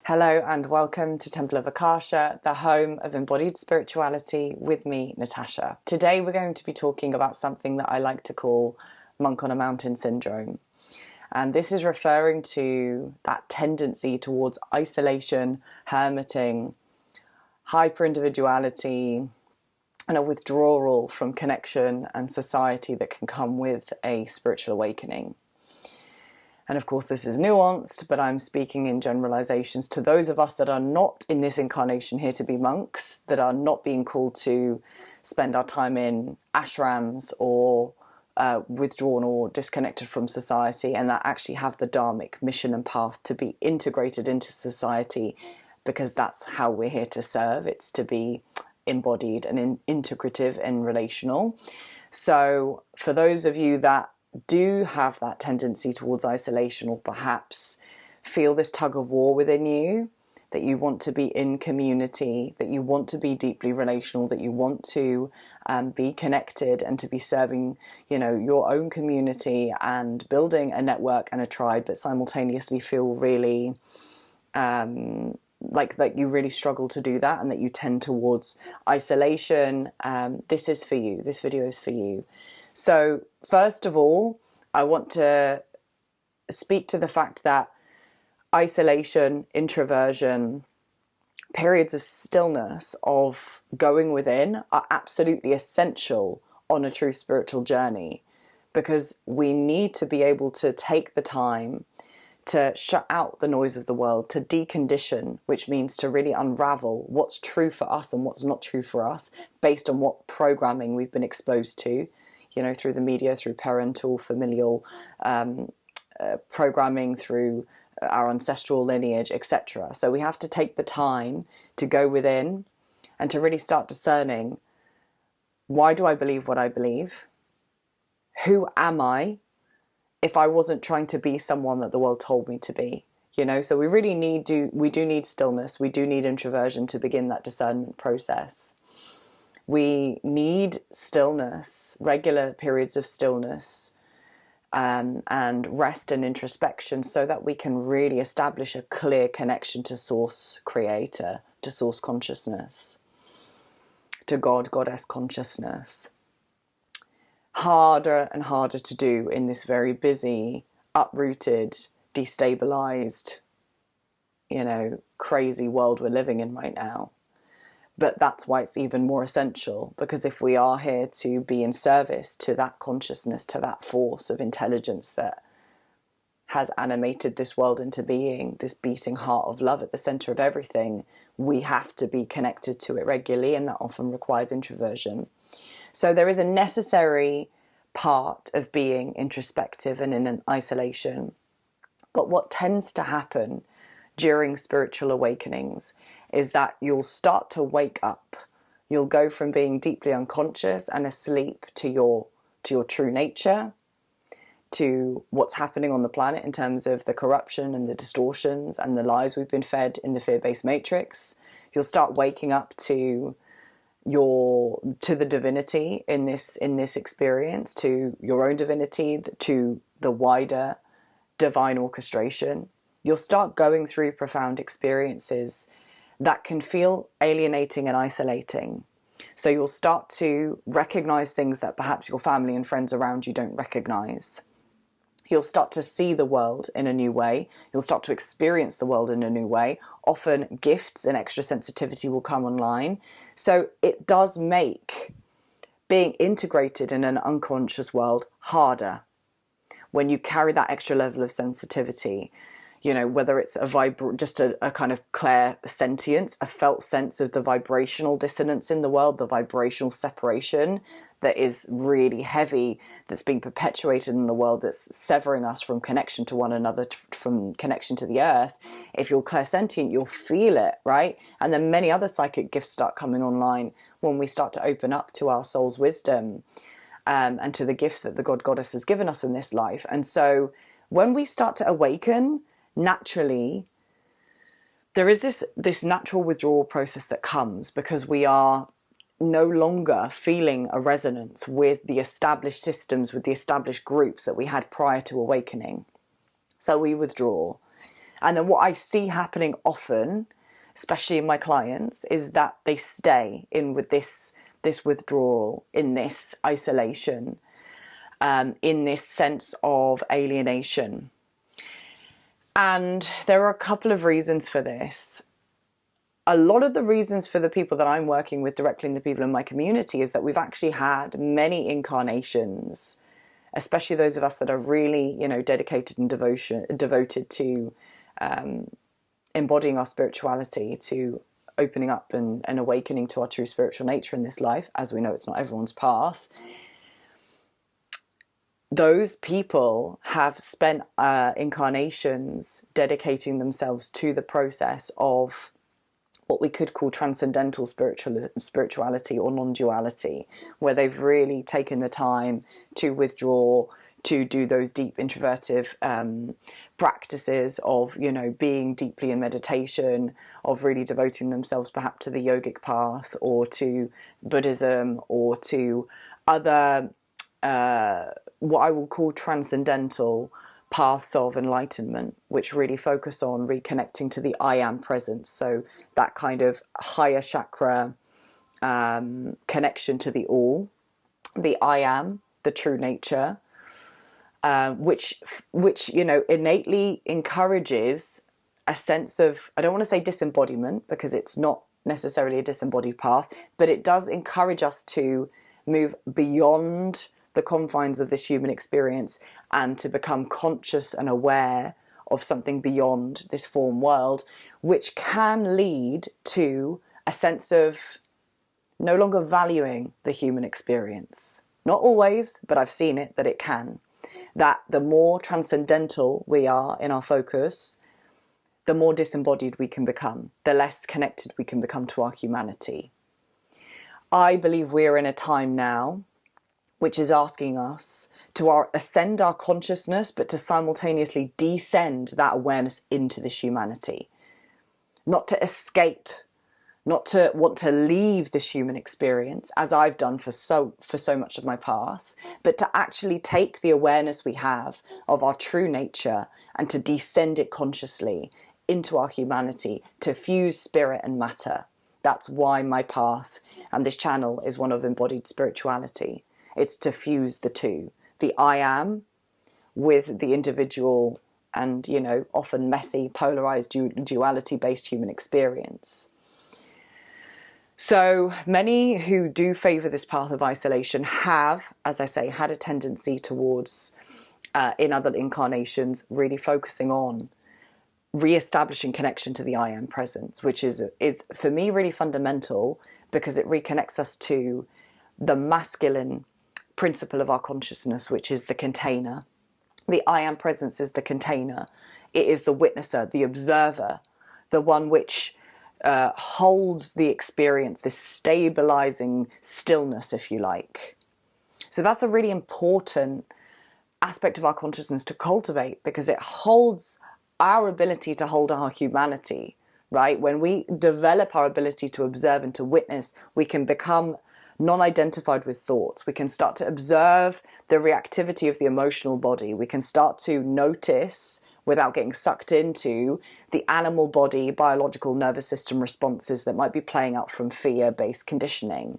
Hello and welcome to Temple of Akasha, the home of embodied spirituality with me, Natasha. Today we're going to be talking about something that I like to call monk on a mountain syndrome. And this is referring to that tendency towards isolation, hermiting, hyper-individuality, and a withdrawal from connection and society that can come with a spiritual awakening. And of course, this is nuanced, but I'm speaking in generalizations to those of us that are not in this incarnation here to be monks, that are not being called to spend our time in ashrams or withdrawn or disconnected from society, and that actually have the dharmic mission and path to be integrated into society, because that's how we're here to serve. It's to be embodied and integrative and relational. So for those of you that do have that tendency towards isolation, or perhaps feel this tug of war within you, that you want to be in community, that you want to be deeply relational, that you want to be connected and to be serving, your own community and building a network and a tribe, but simultaneously feel really like you really struggle to do that and that you tend towards isolation, this is for you. This video is for you. So first of all, I want to speak to the fact that isolation, introversion, periods of stillness, of going within, are absolutely essential on a true spiritual journey, because we need to be able to take the time to shut out the noise of the world, to decondition, which means to really unravel what's true for us and what's not true for us, based on what programming we've been exposed to, through the media, through parental, familial programming, through our ancestral lineage, etc. So we have to take the time to go within and to really start discerning, why do I believe what I believe? Who am I if I wasn't trying to be someone that the world told me to be? So we really we do need stillness. We do need introversion to begin that discernment process. We need stillness, regular periods of stillness, and rest and introspection, so that we can really establish a clear connection to Source Creator, to Source Consciousness, to God, Goddess Consciousness. Harder and harder to do in this very busy, uprooted, destabilized, crazy world we're living in right now. But that's why it's even more essential, because if we are here to be in service to that consciousness, to that force of intelligence that has animated this world into being, this beating heart of love at the center of everything, we have to be connected to it regularly, and that often requires introversion. So there is a necessary part of being introspective and in an isolation. But what tends to happen during spiritual awakenings is that you'll start to wake up. You'll go from being deeply unconscious and asleep to your true nature, to what's happening on the planet in terms of the corruption and the distortions and the lies we've been fed in the fear-based matrix. You'll start waking up to the divinity in this experience, to your own divinity, to the wider divine orchestration. You'll start going through profound experiences that can feel alienating and isolating. So you'll start to recognize things that perhaps your family and friends around you don't recognize. You'll start to see the world in a new way. You'll start to experience the world in a new way. Often gifts and extra sensitivity will come online. So it does make being integrated in an unconscious world harder when you carry that extra level of sensitivity. Whether it's just a kind of clairsentience, a felt sense of the vibrational dissonance in the world, the vibrational separation that is really heavy, that's being perpetuated in the world, that's severing us from connection to one another, from connection to the earth. If you're clairsentient, you'll feel it, right? And then many other psychic gifts start coming online when we start to open up to our soul's wisdom, and to the gifts that the God Goddess has given us in this life. And so when we start to awaken, naturally, there is this natural withdrawal process that comes, because we are no longer feeling a resonance with the established systems, with the established groups that we had prior to awakening. So we withdraw. And then what I see happening often, especially in my clients, is that they stay in with this withdrawal, in this isolation, in this sense of alienation. And there are a couple of reasons for this. A lot of the reasons for the people that I'm working with directly, and the people in my community, is that we've actually had many incarnations, especially those of us that are really, dedicated and devoted to embodying our spirituality, to opening up and awakening to our true spiritual nature in this life. As we know, it's not everyone's path. Those people have spent incarnations dedicating themselves to the process of what we could call transcendental spirituality or non-duality, where they've really taken the time to withdraw, to do those deep introvertive practices of, being deeply in meditation, of really devoting themselves perhaps to the yogic path or to Buddhism or to other, what I will call transcendental paths of enlightenment, which really focus on reconnecting to the I am presence. So that kind of higher chakra connection to the all, the I am, the true nature, which innately encourages a sense of, I don't want to say disembodiment, because it's not necessarily a disembodied path, but it does encourage us to move beyond the confines of this human experience and to become conscious and aware of something beyond this form world, which can lead to a sense of no longer valuing the human experience. Not always, but I've seen it, that it can. That the more transcendental we are in our focus, the more disembodied we can become, the less connected we can become to our humanity. I believe we're in a time now which is asking us to ascend our consciousness, but to simultaneously descend that awareness into this humanity. Not to escape, not to want to leave this human experience, as I've done for so much of my path, but to actually take the awareness we have of our true nature and to descend it consciously into our humanity, to fuse spirit and matter. That's why my path and this channel is one of embodied spirituality. It's to fuse the two, the I am with the individual and, often messy, polarized, duality-based human experience. So many who do favor this path of isolation have, as I say, had a tendency towards, in other incarnations, really focusing on re-establishing connection to the I am presence, which is for me really fundamental, because it reconnects us to the masculine principle of our consciousness, which is the container. The I am presence is the container. It is the witnesser, the observer, the one which holds the experience, this stabilizing stillness, if you like. So that's a really important aspect of our consciousness to cultivate, because it holds our ability to hold our humanity, right? When we develop our ability to observe and to witness, we can become non-identified with thoughts. We can start to observe the reactivity of the emotional body. We can start to notice, without getting sucked into, the animal body, biological nervous system responses that might be playing out from fear-based conditioning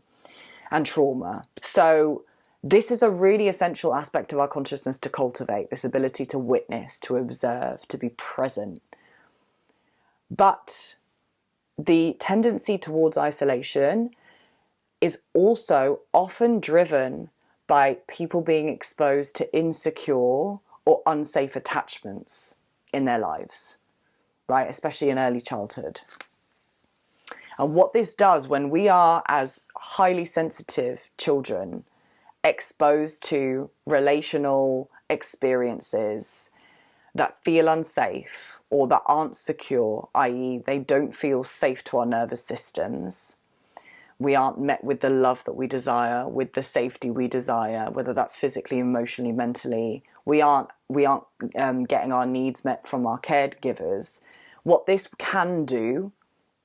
and trauma. So this is a really essential aspect of our consciousness to cultivate, this ability to witness, to observe, to be present. But the tendency towards isolation is also often driven by people being exposed to insecure or unsafe attachments in their lives, right? Especially in early childhood. And what this does when we are, as highly sensitive children, exposed to relational experiences that feel unsafe or that aren't secure, i.e. they don't feel safe to our nervous systems, we aren't met with the love that we desire, with the safety we desire, whether that's physically, emotionally, mentally. We aren't getting our needs met from our caregivers. What this can do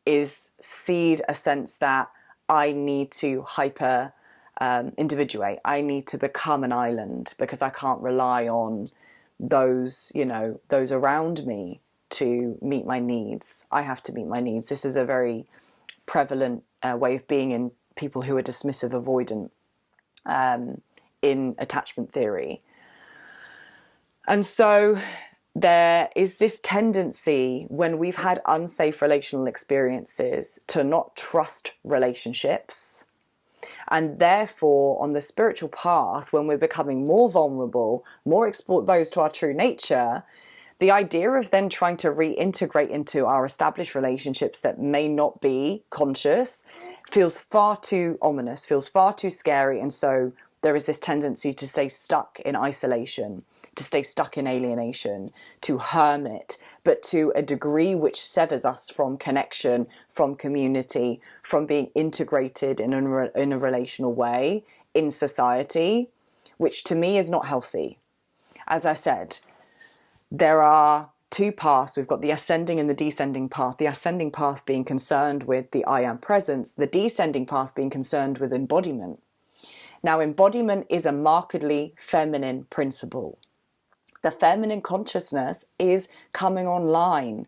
is seed a sense that I need to hyper individuate. I need to become an island because I can't rely on those, you know, those around me to meet my needs. I have to meet my needs. This is a very prevalent way of being in people who are dismissive avoidant in attachment theory. And so there is this tendency when we've had unsafe relational experiences to not trust relationships. And therefore, on the spiritual path, when we're becoming more vulnerable, more exposed to our true nature, the idea of then trying to reintegrate into our established relationships that may not be conscious feels far too ominous, feels far too scary. And so there is this tendency to stay stuck in isolation, to stay stuck in alienation, to hermit, but to a degree which severs us from connection, from community, from being integrated in a relational way in society, which to me is not healthy. As I said, there are two paths. We've got the ascending and the descending path. The ascending path being concerned with the I am presence, the descending path being concerned with embodiment. Now, embodiment is a markedly feminine principle. The feminine consciousness is coming online,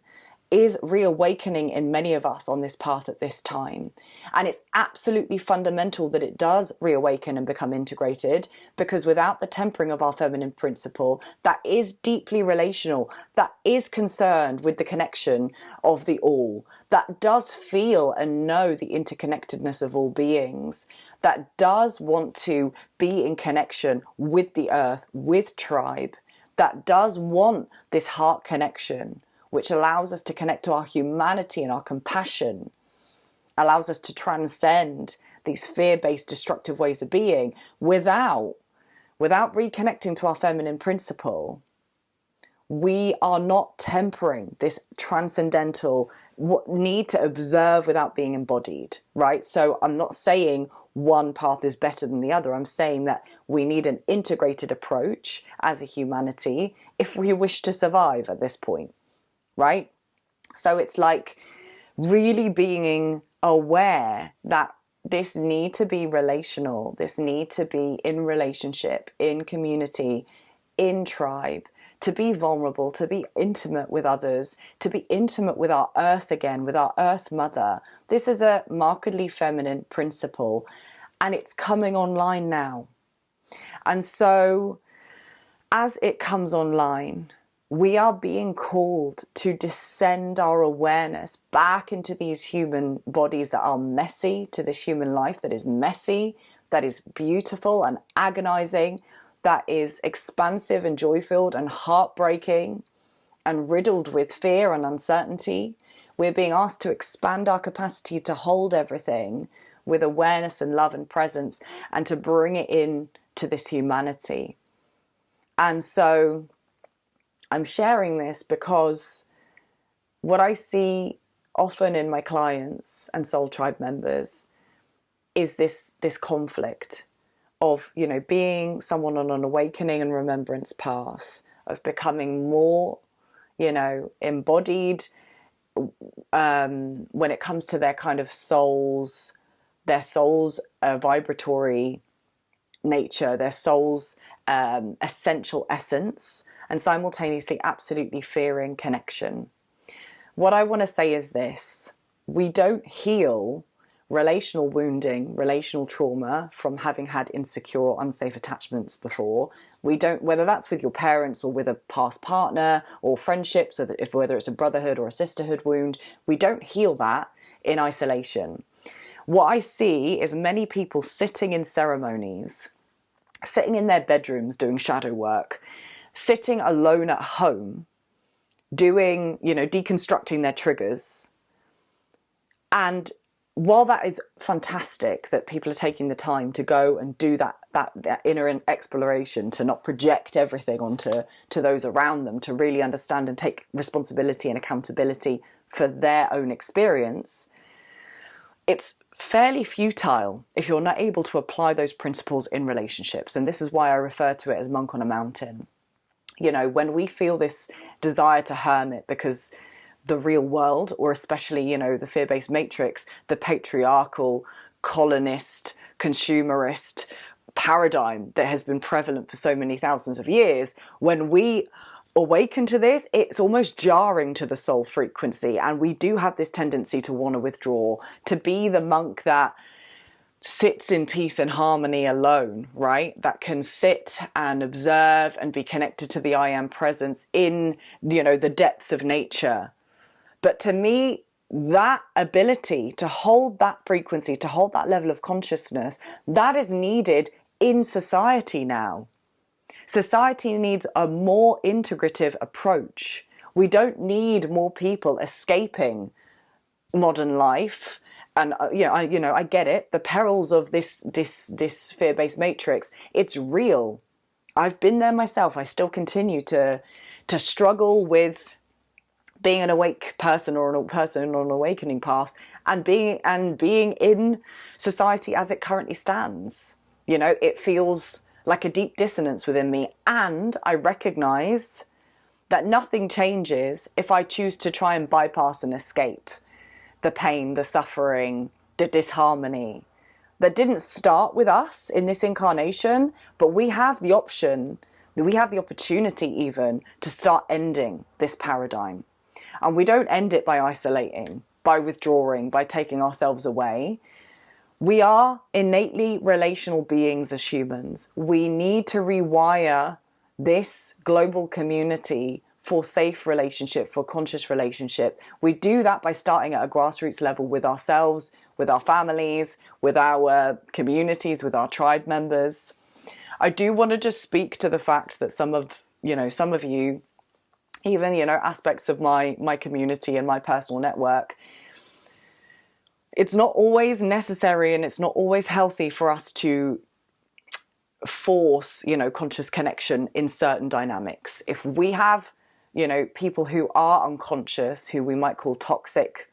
is reawakening in many of us on this path at this time. And it's absolutely fundamental that it does reawaken and become integrated, because without the tempering of our feminine principle, that is deeply relational, that is concerned with the connection of the all, that does feel and know the interconnectedness of all beings, that does want to be in connection with the earth, with tribe, that does want this heart connection, which allows us to connect to our humanity and our compassion, allows us to transcend these fear-based destructive ways of being without reconnecting to our feminine principle. We are not tempering this transcendental need to observe without being embodied, right? So I'm not saying one path is better than the other. I'm saying that we need an integrated approach as a humanity if we wish to survive at this point, right? So it's like really being aware that this need to be relational, this need to be in relationship, in community, in tribe, to be vulnerable, to be intimate with others, to be intimate with our earth again, with our earth mother. This is a markedly feminine principle, and it's coming online now. And so as it comes online, we are being called to descend our awareness back into these human bodies that are messy, to this human life that is messy, that is beautiful and agonizing, that is expansive and joy-filled and heartbreaking and riddled with fear and uncertainty. We're being asked to expand our capacity to hold everything with awareness and love and presence, and to bring it in to this humanity. And so I'm sharing this because what I see often in my clients and Soul Tribe members is this conflict of, you know, being someone on an awakening and remembrance path, of becoming more, you know, embodied when it comes to their kind of their soul's vibratory nature, their soul's essential essence, and simultaneously absolutely fearing connection. What I want to say is this: we don't heal relational wounding, relational trauma from having had insecure, unsafe attachments before. We don't, whether that's with your parents or with a past partner or friendships, or whether it's a brotherhood or a sisterhood wound, we don't heal that in isolation. What I see is many people sitting in ceremonies, sitting in their bedrooms doing shadow work, sitting alone at home, doing, you know, deconstructing their triggers. And while that is fantastic that people are taking the time to go and do that inner exploration, to not project everything onto those around them, to really understand and take responsibility and accountability for their own experience, it's fairly futile if you're not able to apply those principles in relationships. And this is why I refer to it as monk on a mountain. You know, when we feel this desire to hermit because the real world, or especially, you know, the fear-based matrix, the patriarchal colonist, consumerist paradigm that has been prevalent for so many thousands of years. When we awaken to this, it's almost jarring to the soul frequency, and we do have this tendency to want to withdraw, to be the monk that sits in peace and harmony alone, right? That can sit and observe and be connected to the I am presence in, you know, the depths of nature. But to me, that ability to hold that frequency, to hold that level of consciousness, that is needed in society now. Society needs a more integrative approach. We don't need more people escaping modern life. And I get it. The perils of this fear-based matrix, it's real. I've been there myself. I still continue to struggle with being an awake person or a person on an awakening path, and being in society as it currently stands. You know, it feels like a deep dissonance within me, and I recognize that nothing changes if I choose to try and bypass and escape the pain, the suffering, the disharmony that didn't start with us in this incarnation, but we have the option, we have the opportunity even to start ending this paradigm. And we don't end it by isolating, by withdrawing, by taking ourselves away. We are innately relational beings as humans. We need to rewire this global community for safe relationship, for conscious relationship. We do that by starting at a grassroots level with ourselves, with our families, with our communities, with our tribe members. I do want to just speak to the fact that some of you, even, aspects of my community and my personal network, it's not always necessary and it's not always healthy for us to force, conscious connection in certain dynamics. If we have, people who are unconscious, who we might call toxic,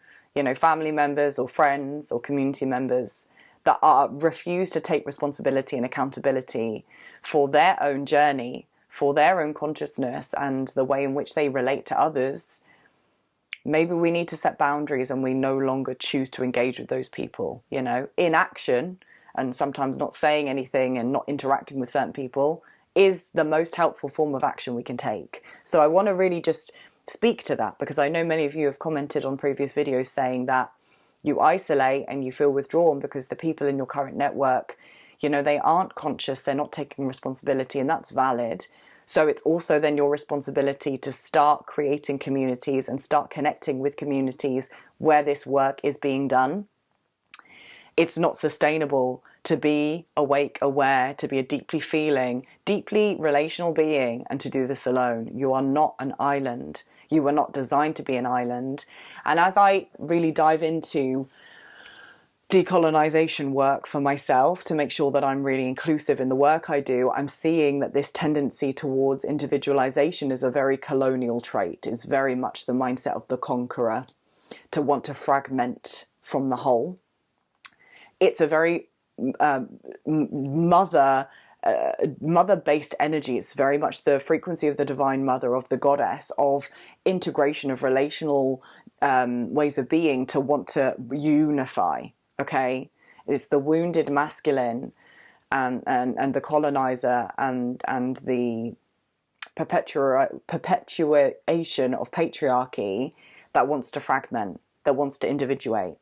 family members or friends or community members, that refuse to take responsibility and accountability for their own journey, for their own consciousness and the way in which they relate to others, maybe we need to set boundaries and we no longer choose to engage with those people, Inaction, and sometimes not saying anything and not interacting with certain people, is the most helpful form of action we can take. So I want to really just speak to that, because I know many of you have commented on previous videos saying that you isolate and you feel withdrawn because the people in your current network, they aren't conscious, they're not taking responsibility, and that's valid. So it's also then your responsibility to start creating communities and start connecting with communities where this work is being done. It's not sustainable to be awake, aware, to be a deeply feeling, deeply relational being, and to do this alone. You are not an island. You were not designed to be an island. And as I really dive into decolonization work for myself to make sure that I'm really inclusive in the work I do, I'm seeing that this tendency towards individualization is a very colonial trait. It's very much the mindset of the conqueror, to want to fragment from the whole. It's a very mother-based energy. It's very much the frequency of the divine mother, of the goddess, of integration, of relational ways of being, to want to unify. Okay, it's the wounded masculine and the colonizer and the perpetuation of patriarchy that wants to fragment, that wants to individuate.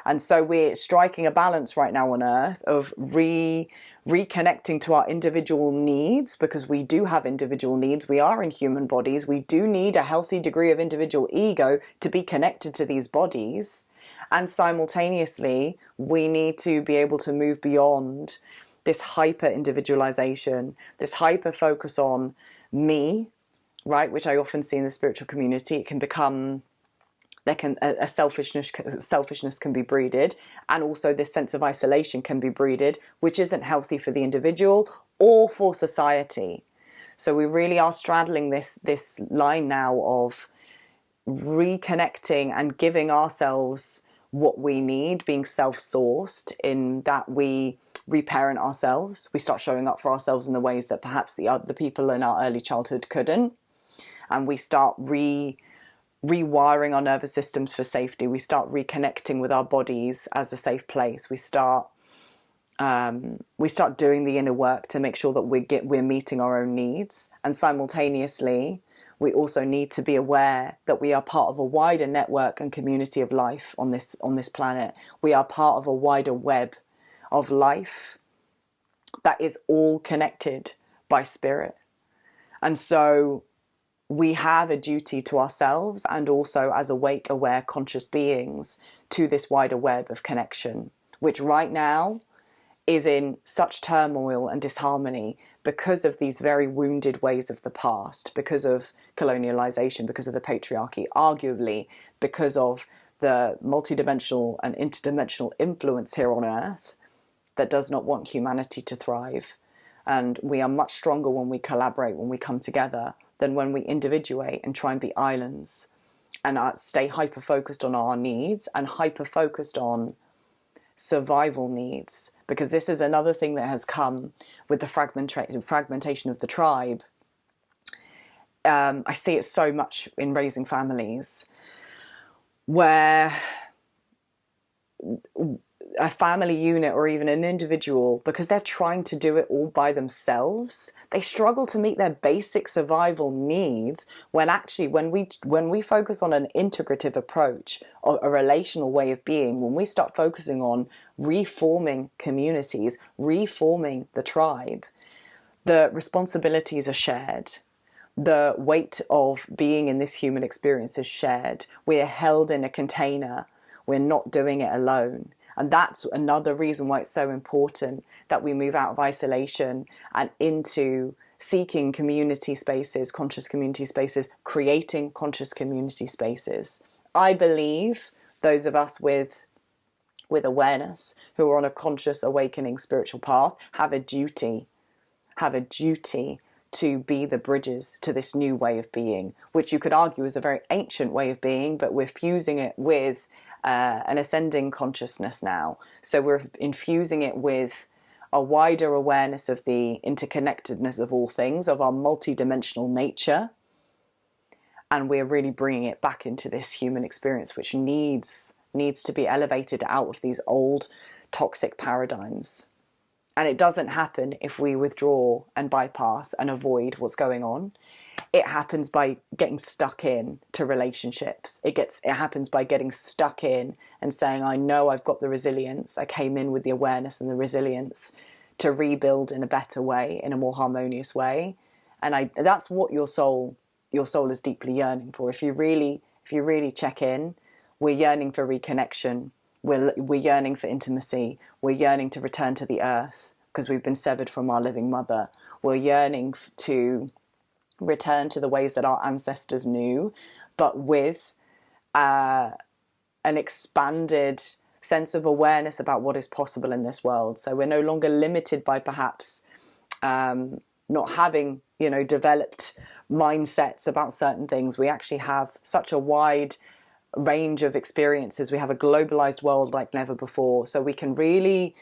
And so we're striking a balance right now on Earth of reconnecting to our individual needs, because we do have individual needs. We are in human bodies. We do need a healthy degree of individual ego to be connected to these bodies. And simultaneously, we need to be able to move beyond this hyper individualization, this hyper focus on me, right? Which I often see in the spiritual community. It can become, a selfishness can be breeded, and also this sense of isolation can be breeded, which isn't healthy for the individual or for society. So we really are straddling this line now of reconnecting and giving ourselves what we need, being self-sourced, in that we reparent ourselves. We start showing up for ourselves in the ways that perhaps the people in our early childhood couldn't, and we start rewiring our nervous systems for safety. We start reconnecting with our bodies as a safe place. We start we start doing the inner work to make sure that we're meeting our own needs. And simultaneously, we also need to be aware that we are part of a wider network and community of life on this planet. We are part of a wider web of life that is all connected by spirit. And so we have a duty to ourselves and also as awake, aware, conscious beings to this wider web of connection, which right now is in such turmoil and disharmony because of these very wounded ways of the past, because of colonialization, because of the patriarchy, arguably because of the multidimensional and interdimensional influence here on Earth that does not want humanity to thrive. And we are much stronger when we collaborate, when we come together, than when we individuate and try and be islands and stay hyper-focused on our needs and hyper-focused on survival needs. Because this is another thing that has come with the fragmentation of the tribe. I see it so much in raising families where a family unit or even an individual, because they're trying to do it all by themselves, they struggle to meet their basic survival needs, when actually when we focus on an integrative approach or a relational way of being, when we start focusing on reforming communities, reforming the tribe, the responsibilities are shared. The weight of being in this human experience is shared. We're held in a container. We're not doing it alone. And that's another reason why it's so important that we move out of isolation and into seeking community spaces, conscious community spaces, creating conscious community spaces. I believe those of us with awareness, who are on a conscious, awakening spiritual path, have a duty to be the bridges to this new way of being, which you could argue is a very ancient way of being, but we're fusing it with an ascending consciousness now. So we're infusing it with a wider awareness of the interconnectedness of all things, of our multidimensional nature, and we're really bringing it back into this human experience, which needs to be elevated out of these old toxic paradigms. And it doesn't happen if we withdraw and bypass and avoid what's going on. It happens by getting stuck in to relationships. It happens by getting stuck in and saying, I know I've got the resilience. I came in with the awareness and the resilience to rebuild in a better way, in a more harmonious way. And that's what your soul is deeply yearning for. If you really check in, we're yearning for reconnection. We're yearning for intimacy. We're yearning to return to the earth because we've been severed from our living mother. We're yearning to return to the ways that our ancestors knew, but with an expanded sense of awareness about what is possible in this world. So we're no longer limited by perhaps not having, developed mindsets about certain things. We actually have such a wide range of experiences. We have a globalized world like never before, so we can really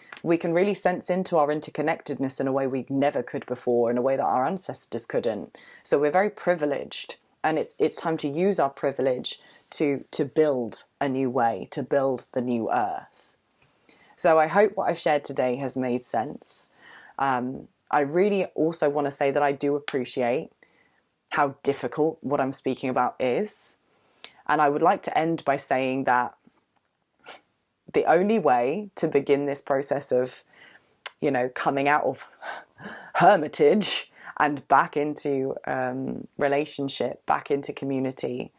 sense into our interconnectedness in a way we never could before, in a way that our ancestors couldn't. So we're very privileged, and it's time to use our privilege to build a new way, to build the new earth. So I hope what I've shared today has made sense. I really also want to say that I do appreciate how difficult what I'm speaking about is. And I would like to end by saying that the only way to begin this process of, coming out of hermitage and back into relationship, back into community,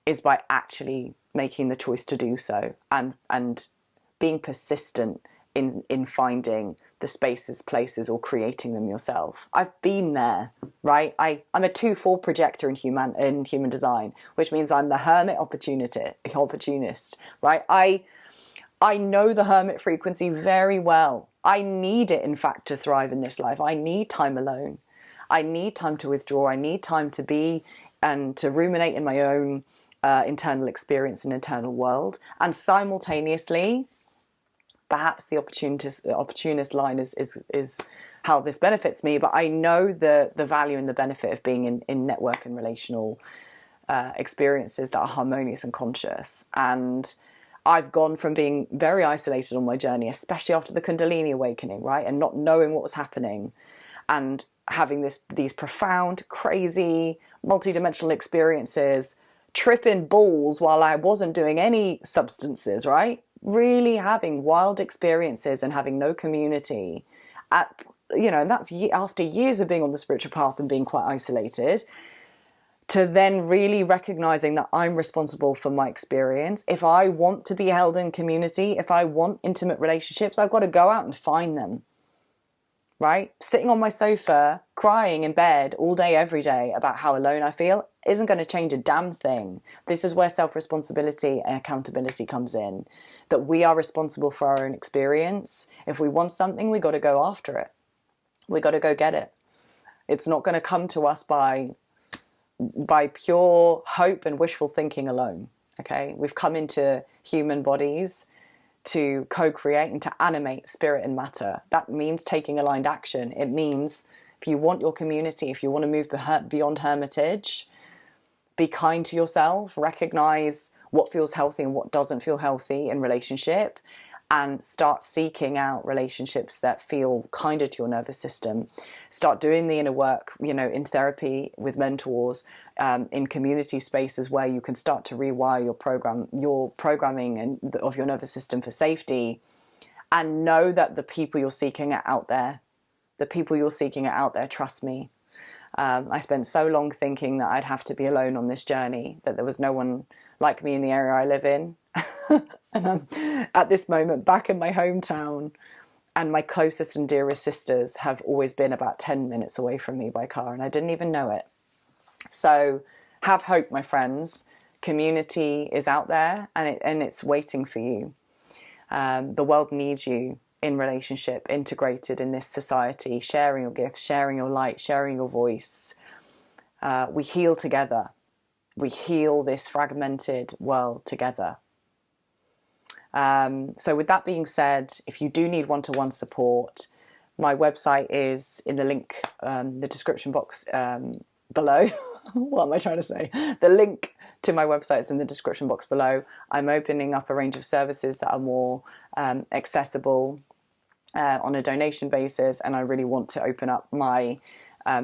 is by actually making the choice to do so and being persistent in finding the spaces, places, or creating them yourself. I've been there, right? I'm a 2-4 projector in human design, which means I'm the hermit opportunist, right? I know the hermit frequency very well. I need it, in fact, to thrive in this life. I need time alone. I need time to withdraw. I need time to be and to ruminate in my own internal experience and internal world. And simultaneously, perhaps the opportunist line is how this benefits me, but I know the value and the benefit of being in network and relational experiences that are harmonious and conscious. And I've gone from being very isolated on my journey, especially after the Kundalini awakening, right? And not knowing what was happening, and having these profound, crazy, multidimensional experiences, tripping balls while I wasn't doing any substances, right? Really having wild experiences and having no community. And that's after years of being on the spiritual path and being quite isolated, to then really recognizing that I'm responsible for my experience. If I want to be held in community, if I want intimate relationships, I've got to go out and find them, right? Sitting on my sofa, crying in bed all day, every day about how alone I feel isn't going to change a damn thing. This is where self-responsibility and accountability comes in, that we are responsible for our own experience. If we want something, we got to go after it. We got to go get it. It's not going to come to us by pure hope and wishful thinking alone. Okay, we've come into human bodies to co-create and to animate spirit and matter. That means taking aligned action. It means if you want your community, if you want to move beyond hermitage, be kind to yourself, recognize what feels healthy and what doesn't feel healthy in relationship, and start seeking out relationships that feel kinder to your nervous system. Start doing the inner work, in therapy with mentors, in community spaces where you can start to rewire your programming of your nervous system for safety, and know that the people you're seeking are out there. Trust me. I spent so long thinking that I'd have to be alone on this journey, that there was no one like me in the area I live in. And I'm at this moment back in my hometown, and my closest and dearest sisters have always been about 10 minutes away from me by car, and I didn't even know it. So have hope, my friends. Community is out there, and it's waiting for you. The world needs you in relationship, integrated in this society, sharing your gifts, sharing your light, sharing your voice. We heal together. We heal this fragmented world together. So with that being said, if you do need one-to-one support, my website is in the link, the description box below. What am I trying to say? The link to my website is in the description box below. I'm opening up a range of services that are more accessible on a donation basis, and I really want to open up my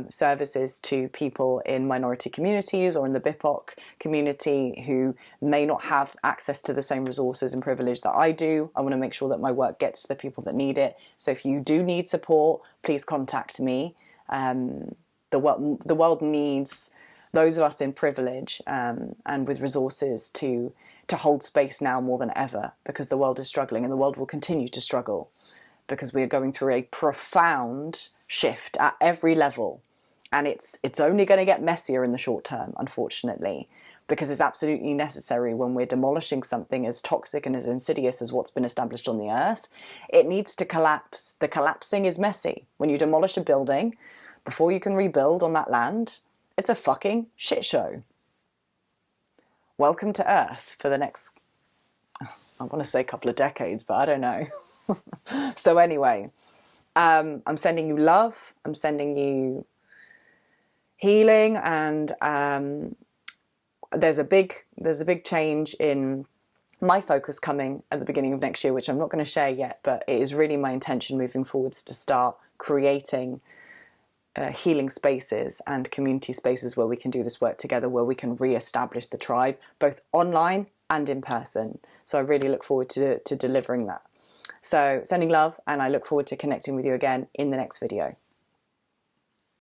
services to people in minority communities or in the BIPOC community who may not have access to the same resources and privilege that I do. I want to make sure that my work gets to the people that need it. So if you do need support, please contact me. The world needs those of us in privilege and with resources to hold space now more than ever, because the world is struggling, and the world will continue to struggle, because we are going through a profound shift at every level. And it's only going to get messier in the short term, unfortunately, because it's absolutely necessary. When we're demolishing something as toxic and as insidious as what's been established on the earth, it needs to collapse. The collapsing is messy. When you demolish a building, before you can rebuild on that land, it's a fucking shit show. Welcome to Earth for the next, I want to say a couple of decades, but I don't know. So anyway, I'm sending you love, I'm sending you healing, and there's a big change in my focus coming at the beginning of next year, which I'm not going to share yet, but it is really my intention moving forwards to start creating healing spaces and community spaces where we can do this work together, where we can re-establish the tribe, both online and in person. So I really look forward to delivering that. So sending love, and I look forward to connecting with you again in the next video.